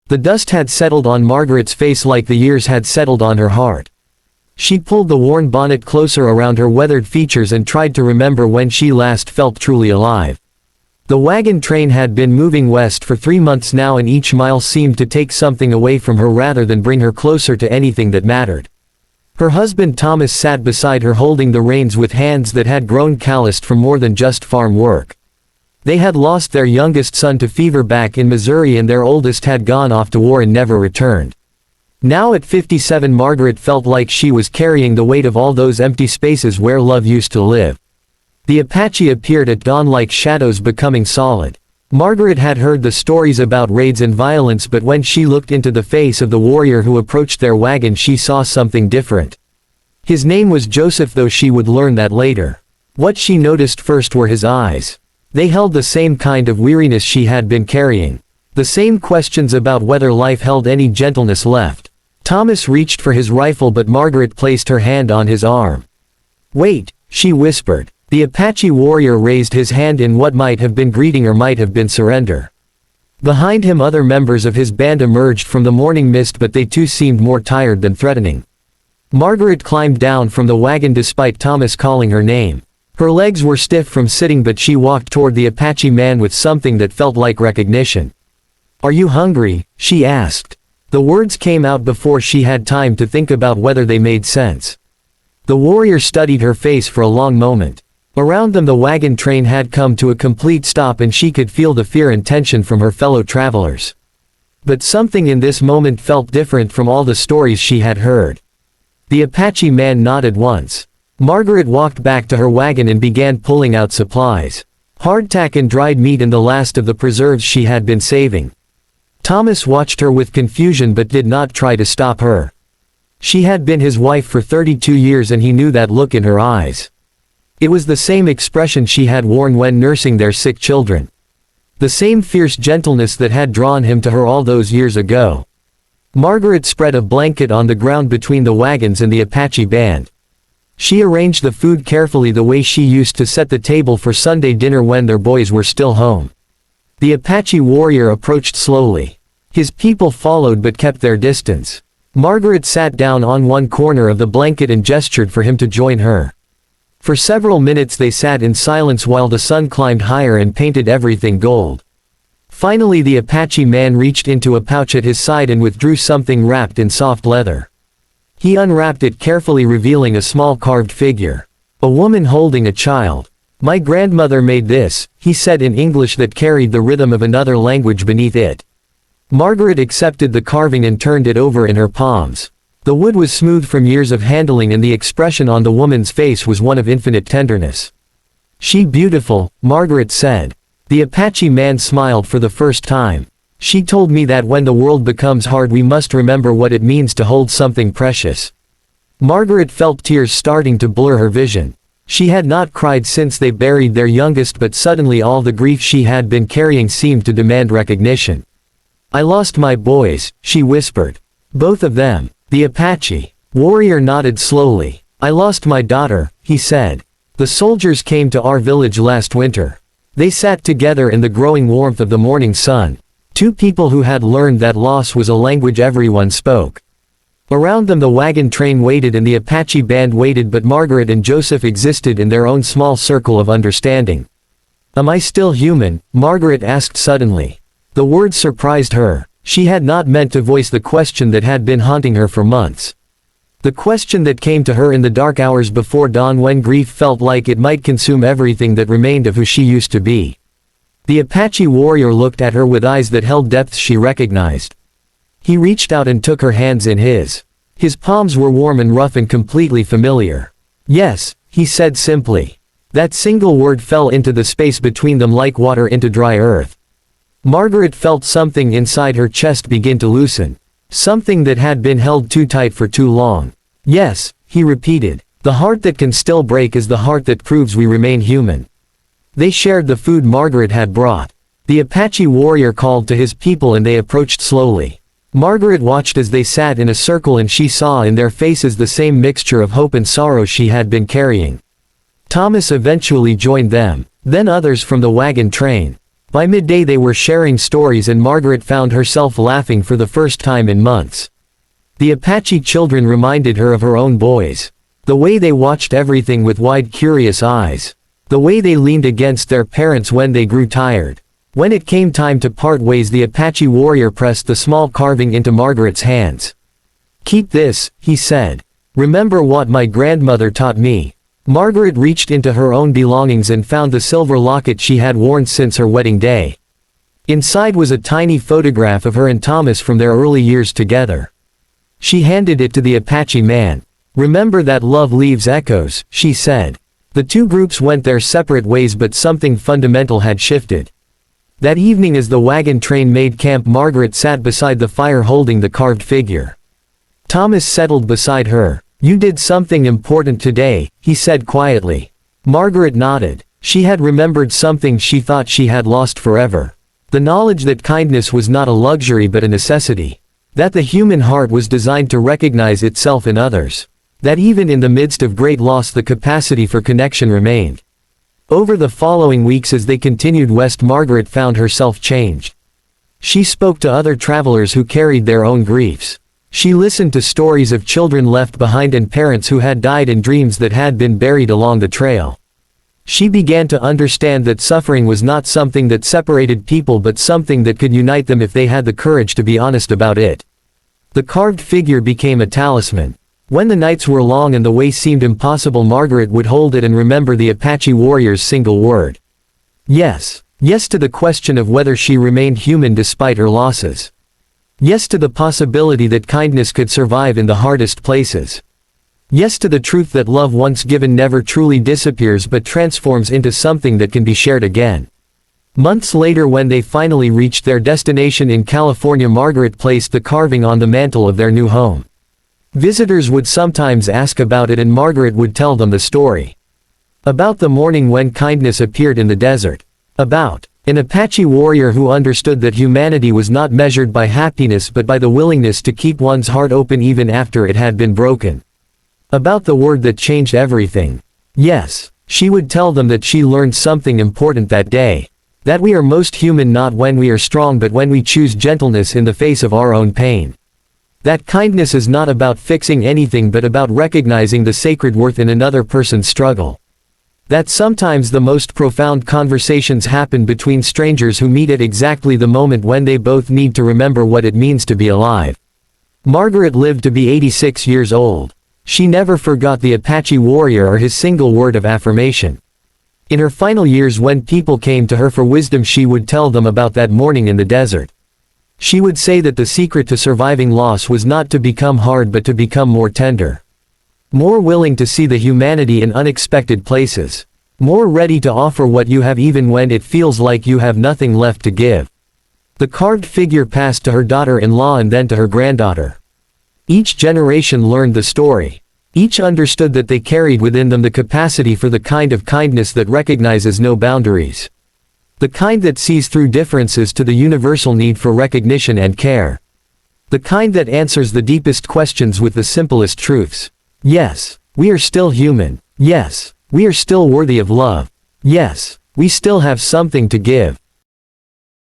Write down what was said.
The dust had settled on Margaret's face like the years had settled on her heart. She pulled the worn bonnet closer around her weathered features and tried to remember when she last felt truly alive. The wagon train had been moving west for 3 months now, and each mile seemed to take something away from her rather than bring her closer to anything that mattered. Her husband Thomas sat beside her holding the reins with hands that had grown calloused from more than just farm work. They had lost their youngest son to fever back in Missouri, and their oldest had gone off to war and never returned. Now at 57, Margaret felt like she was carrying the weight of all those empty spaces where love used to live. The Apache appeared at dawn like shadows becoming solid. Margaret had heard the stories about raids and violence, but when she looked into the face of the warrior who approached their wagon, she saw something different. His name was Joseph, though she would learn that later. What she noticed first were his eyes. They held the same kind of weariness she had been carrying. The same questions about whether life held any gentleness left. Thomas reached for his rifle, but Margaret placed her hand on his arm. "Wait," she whispered. The Apache warrior raised his hand in what might have been greeting or might have been surrender. Behind him other members of his band emerged from the morning mist, but they too seemed more tired than threatening. Margaret climbed down from the wagon despite Thomas calling her name. Her legs were stiff from sitting, but she walked toward the Apache man with something that felt like recognition. "Are you hungry?" she asked. The words came out before she had time to think about whether they made sense. The warrior studied her face for a long moment. Around them the wagon train had come to a complete stop, and she could feel the fear and tension from her fellow travelers. But something in this moment felt different from all the stories she had heard. The Apache man nodded once. Margaret walked back to her wagon and began pulling out supplies. Hardtack and dried meat and the last of the preserves she had been saving. Thomas watched her with confusion but did not try to stop her. She had been his wife for 32 years, and he knew that look in her eyes. It was the same expression she had worn when nursing their sick children. The same fierce gentleness that had drawn him to her all those years ago. Margaret spread a blanket on the ground between the wagons and the Apache band. She arranged the food carefully, the way she used to set the table for Sunday dinner when their boys were still home. The Apache warrior approached slowly. His people followed but kept their distance. Margaret sat down on one corner of the blanket and gestured for him to join her. For several minutes they sat in silence while the sun climbed higher and painted everything gold. Finally the Apache man reached into a pouch at his side and withdrew something wrapped in soft leather. He unwrapped it carefully, revealing a small carved figure. A woman holding a child. "My grandmother made this," he said in English that carried the rhythm of another language beneath it. Margaret accepted the carving and turned it over in her palms. The wood was smooth from years of handling, and the expression on the woman's face was one of infinite tenderness. "She beautiful," Margaret said. The Apache man smiled for the first time. "She told me that when the world becomes hard we must remember what it means to hold something precious." Margaret felt tears starting to blur her vision. She had not cried since they buried their youngest, but suddenly all the grief she had been carrying seemed to demand recognition. "I lost my boys," she whispered. "Both of them." The Apache warrior nodded slowly. "I lost my daughter," he said. "The soldiers came to our village last winter." They sat together in the growing warmth of the morning sun. Two people who had learned that loss was a language everyone spoke. Around them the wagon train waited and the Apache band waited, but Margaret and Joseph existed in their own small circle of understanding. "Am I still human?" Margaret asked suddenly. The words surprised her. She had not meant to voice the question that had been haunting her for months. The question that came to her in the dark hours before dawn, when grief felt like it might consume everything that remained of who she used to be. The Apache warrior looked at her with eyes that held depths she recognized. He reached out and took her hands in his. His palms were warm and rough and completely familiar. "Yes," he said simply. That single word fell into the space between them like water into dry earth. Margaret felt something inside her chest begin to loosen. Something that had been held too tight for too long. "Yes," he repeated. "The heart that can still break is the heart that proves we remain human." They shared the food Margaret had brought. The Apache warrior called to his people and they approached slowly. Margaret watched as they sat in a circle, and she saw in their faces the same mixture of hope and sorrow she had been carrying. Thomas eventually joined them. Then others from the wagon train. By midday they were sharing stories and Margaret found herself laughing for the first time in months. The Apache children reminded her of her own boys. The way they watched everything with wide curious eyes. The way they leaned against their parents when they grew tired. When it came time to part ways, the Apache warrior pressed the small carving into Margaret's hands. "Keep this," he said. "Remember what my grandmother taught me." Margaret reached into her own belongings and found the silver locket she had worn since her wedding day. Inside was a tiny photograph of her and Thomas from their early years together. She handed it to the Apache man. "Remember that love leaves echoes," she said. The two groups went their separate ways, but something fundamental had shifted. That evening as the wagon train made camp, Margaret sat beside the fire holding the carved figure. Thomas settled beside her. "You did something important today," he said quietly. Margaret nodded. She had remembered something she thought she had lost forever. The knowledge that kindness was not a luxury but a necessity. That the human heart was designed to recognize itself in others. That even in the midst of great loss the capacity for connection remained. Over the following weeks as they continued west, Margaret found herself changed. She spoke to other travelers who carried their own griefs. She listened to stories of children left behind and parents who had died and dreams that had been buried along the trail. She began to understand that suffering was not something that separated people but something that could unite them if they had the courage to be honest about it. The carved figure became a talisman. When the nights were long and the way seemed impossible, Margaret would hold it and remember the Apache warrior's single word. Yes. Yes to the question of whether she remained human despite her losses. Yes to the possibility that kindness could survive in the hardest places. Yes to the truth that love once given never truly disappears but transforms into something that can be shared again. Months later, when they finally reached their destination in California, Margaret placed the carving on the mantle of their new home. Visitors would sometimes ask about it and Margaret would tell them the story. About the morning when kindness appeared in the desert. About an Apache warrior who understood that humanity was not measured by happiness but by the willingness to keep one's heart open even after it had been broken. About the word that changed everything. Yes, she would tell them that she learned something important that day. That we are most human not when we are strong but when we choose gentleness in the face of our own pain. That kindness is not about fixing anything but about recognizing the sacred worth in another person's struggle. That sometimes the most profound conversations happen between strangers who meet at exactly the moment when they both need to remember what it means to be alive. Margaret lived to be 86 years old. She never forgot the Apache warrior or his single word of affirmation. In her final years, when people came to her for wisdom, she would tell them about that morning in the desert. She would say that the secret to surviving loss was not to become hard but to become more tender. More willing to see the humanity in unexpected places. More ready to offer what you have even when it feels like you have nothing left to give. The carved figure passed to her daughter-in-law and then to her granddaughter. Each generation learned the story. Each understood that they carried within them the capacity for the kind of kindness that recognizes no boundaries. The kind that sees through differences to the universal need for recognition and care. The kind that answers the deepest questions with the simplest truths. Yes, we are still human. Yes, we are still worthy of love. Yes, we still have something to give.